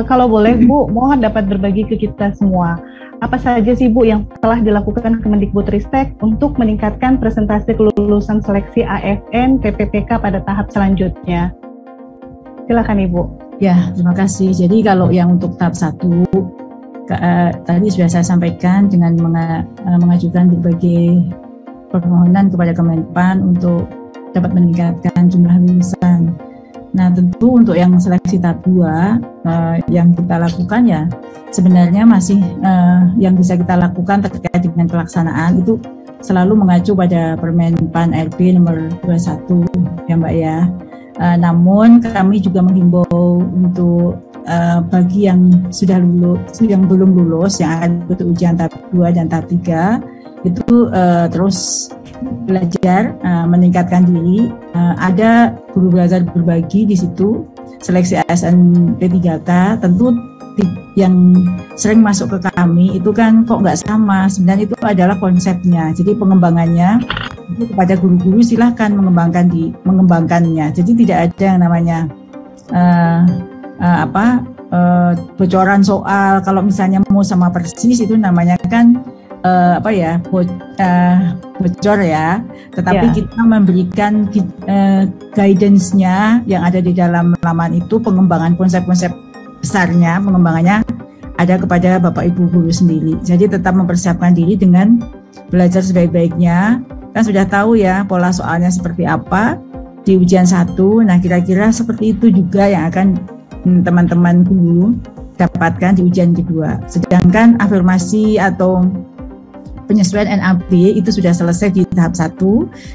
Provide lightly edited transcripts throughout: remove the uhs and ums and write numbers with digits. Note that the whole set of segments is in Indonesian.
Kalau boleh Bu, mohon dapat berbagi ke kita semua. Apa saja sih Bu yang telah dilakukan Kemendikbudristek untuk meningkatkan presentasi kelulusan seleksi ASN PPPK pada tahap selanjutnya? Silakan Ibu. Ya, terima kasih. Jadi kalau yang untuk tahap 1, tadi sudah saya sampaikan dengan mengajukan berbagai permohonan kepada Kemenpan untuk dapat meningkatkan jumlah lulusan. Nah, tentu untuk yang seleksi tahap 2 yang kita lakukan ya sebenarnya masih yang bisa kita lakukan terkait dengan pelaksanaan itu selalu mengacu pada Permenpan RB nomor 21 ya Mbak ya. Namun kami juga menghimbau untuk bagi yang sudah lulus, yang belum lulus, yang akan ikut ujian tahap 2 dan tahap 3 itu terus belajar, meningkatkan diri. Ada guru belajar berbagi di situ, seleksi ASN P3K. Tentu yang sering masuk ke kami itu kan kok nggak sama. Sebenarnya itu adalah konsepnya. Jadi pengembangannya itu kepada guru-guru silahkan mengembangkannya. Jadi tidak ada yang namanya bocoran soal. Kalau misalnya mau sama persis itu namanya kan bocor ya, tetapi kita memberikan guidance-nya yang ada di dalam laman itu, pengembangan konsep-konsep besarnya, pengembangannya ada kepada Bapak Ibu guru sendiri. Jadi tetap mempersiapkan diri dengan belajar sebaik-baiknya. Kan sudah tahu ya pola soalnya seperti apa di ujian 1. Nah, kira-kira seperti itu juga yang akan teman-teman guru dapatkan di ujian kedua. Sedangkan afirmasi atau penyesuaian NAB itu sudah selesai di tahap 1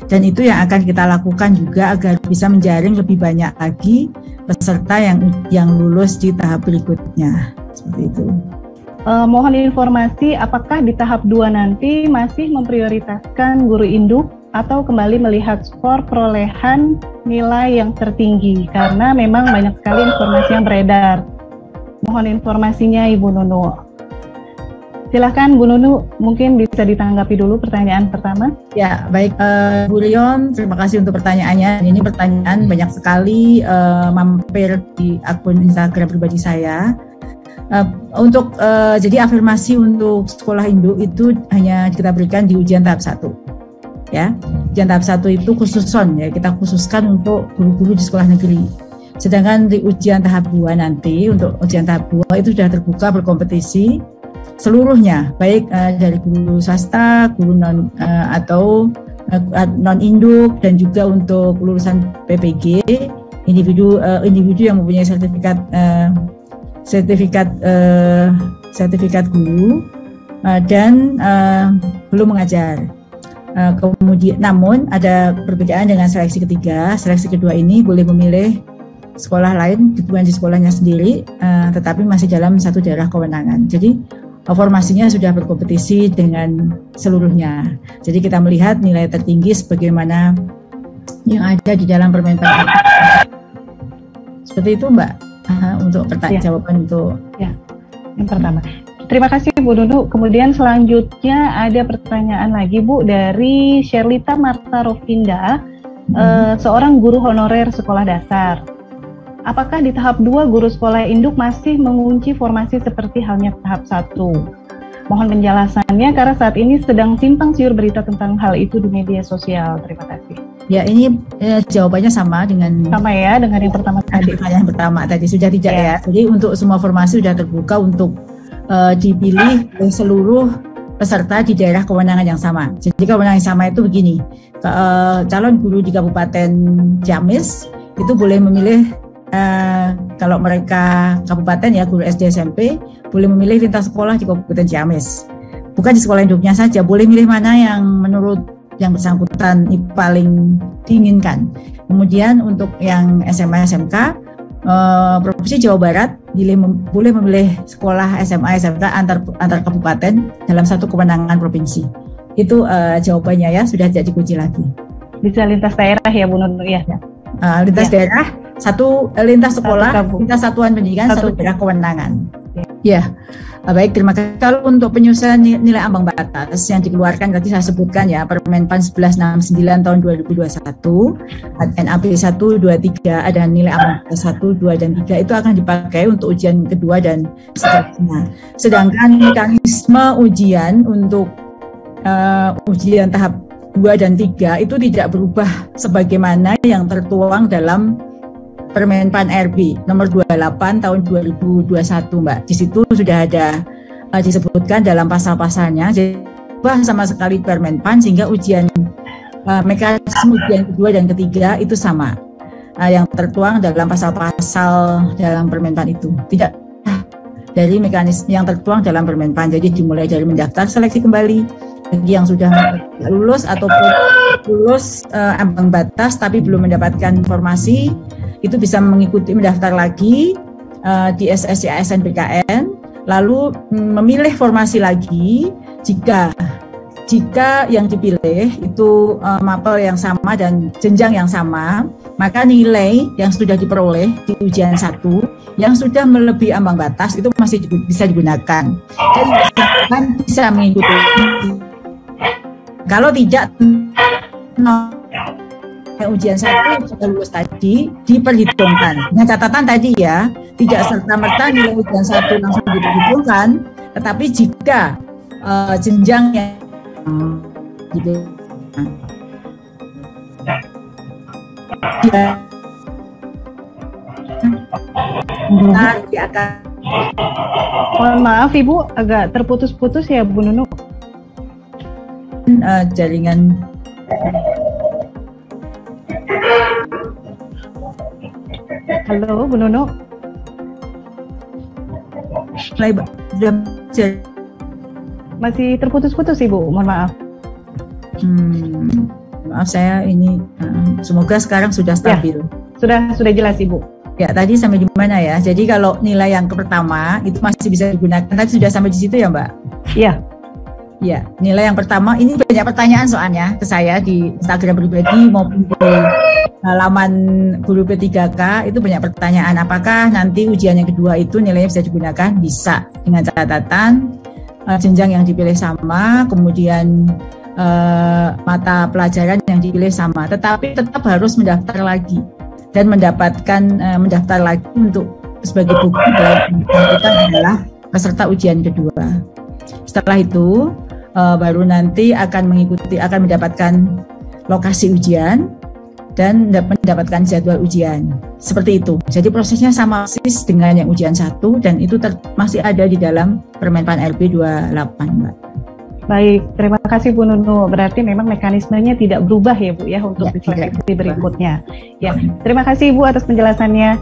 dan itu yang akan kita lakukan juga agar bisa menjaring lebih banyak lagi peserta yang lulus di tahap berikutnya. Seperti itu. Mohon informasi apakah di tahap 2 nanti masih memprioritaskan guru induk atau kembali melihat skor perolehan nilai yang tertinggi, karena memang banyak sekali informasi yang beredar. Mohon informasinya Ibu Nunu. Silakan Bu Nunu, mungkin bisa ditanggapi dulu pertanyaan pertama. Ya, baik Bu Rion, terima kasih untuk pertanyaannya. Ini pertanyaan banyak sekali mampir di akun Instagram pribadi saya. Jadi afirmasi untuk sekolah induk itu hanya kita berikan di ujian tahap 1. Ya, ujian tahap 1 itu khususon ya, kita khususkan untuk guru-guru di sekolah negeri. Sedangkan di ujian tahap 2 nanti, untuk ujian tahap 2 itu sudah terbuka berkompetisi seluruhnya, baik dari guru swasta, guru non induk, dan juga untuk lulusan PPG, individu yang mempunyai sertifikat guru dan belum mengajar. Kemudian, namun ada perbedaan dengan seleksi ketiga. Seleksi kedua ini boleh memilih sekolah lain, bukan di sekolahnya sendiri, tetapi masih dalam satu daerah kewenangan. Jadi formasinya sudah berkompetisi dengan seluruhnya. Jadi kita melihat nilai tertinggi sebagaimana yang ada di dalam Permenpan. Seperti itu Mbak, untuk jawaban untuk yang pertama. Terima kasih Bu Nunu. Kemudian selanjutnya ada pertanyaan lagi Bu dari Sherlita Marta Rovinda, seorang guru honorer sekolah dasar. Apakah di tahap 2 guru sekolah induk masih mengunci formasi seperti halnya tahap 1? Mohon penjelasannya karena saat ini sedang simpang siur berita tentang hal itu di media sosial. Terima kasih. Ya, ini jawabannya sama dengan yang pertama tadi. Yang pertama tadi sudah tidak ya. Jadi untuk semua formasi sudah terbuka untuk dipilih seluruh peserta di daerah kewenangan yang sama. Jadi kewenangan yang sama itu begini. Calon guru di Kabupaten Ciamis itu boleh memilih kalau mereka kabupaten ya, guru SD SMP boleh memilih lintas sekolah di Kabupaten Ciamis. Bukan di sekolah induknya saja, boleh milih mana yang menurut yang bersangkutan paling diinginkan. Kemudian untuk yang SMA SMK, Provinsi Jawa Barat boleh memilih sekolah SMA SMK antar kabupaten dalam satu kewenangan provinsi. Itu jawabannya ya, sudah tidak dikunci lagi. Bisa lintas daerah ya Bu Nunu ya? Lintas daerah, lintas sekolah, lintas satuan pendidikan, satu daerah kewenangan. Ya, Baik, terima kasih. Kalau untuk penyusunan nilai ambang batas yang dikeluarkan tadi saya sebutkan ya, Permenpan 1169 tahun 2021, NAP 123 ada nilai ambang batas 1, 2, dan 3 itu akan dipakai untuk ujian kedua dan seterusnya. Sedangkan mekanisme ujian untuk ujian tahap 2 dan 3 itu tidak berubah sebagaimana yang tertuang dalam Permenpan RB nomor 28 tahun 2021, Mbak. Di situ sudah ada disebutkan dalam pasal-pasalnya, jadi berubah sama sekali Permenpan sehingga ujian mekanisme ujian kedua dan ketiga itu sama. Yang tertuang dalam pasal-pasal dalam Permenpan itu tidak dari mekanisme yang tertuang dalam Permenpan. Jadi dimulai dari mendaftar seleksi kembali bagi yang sudah lulus ataupun lulus ambang batas tapi belum mendapatkan informasi, itu bisa mengikuti mendaftar lagi di SSC ASN-BKN, lalu memilih formasi lagi jika yang dipilih itu mapel yang sama dan jenjang yang sama, maka nilai yang sudah diperoleh di ujian 1 yang sudah melebihi ambang batas itu masih bisa digunakan. Jadi bisa mengikuti. Kalau tidak, ujian 1 sudah lulus tadi diperhitungkan. Dengan catatan tadi ya, tidak serta-merta nilai ujian 1 langsung diperhitungkan, tetapi jika jenjangnya gitu dia akan. Mohon maaf Ibu, agak terputus-putus ya Bu Nunu. Jaringan. Halo Bu Nunu. Masih terputus-putus Ibu, mohon maaf. Maaf saya ini, semoga sekarang sudah stabil. Ya, sudah jelas Ibu. Ya, tadi sampai di mana ya? Jadi kalau nilai yang pertama itu masih bisa digunakan. Tadi sudah sampai di situ ya, Mbak? Iya. Ya, nilai yang pertama ini banyak pertanyaan soalnya ke saya di Instagram pribadi maupun di halaman guru P3K itu banyak pertanyaan. Apakah nanti ujian yang kedua itu nilainya bisa digunakan? Bisa, dengan catatan jenjang yang dipilih sama, kemudian mata pelajaran yang dipilih sama, tetapi tetap harus mendaftar lagi dan mendaftar lagi untuk sebagai bukti bahwa kita adalah peserta ujian kedua. Setelah itu baru nanti akan mendapatkan lokasi ujian dan mendapatkan jadwal ujian. Seperti itu. Jadi prosesnya sama persis dengan yang ujian 1 dan itu masih ada di dalam Permenpan RB 28, Mbak. Baik, terima kasih Bu Nunu. Berarti memang mekanismenya tidak berubah ya Bu ya untuk seleksi berikutnya. Ya, terima kasih Bu atas penjelasannya.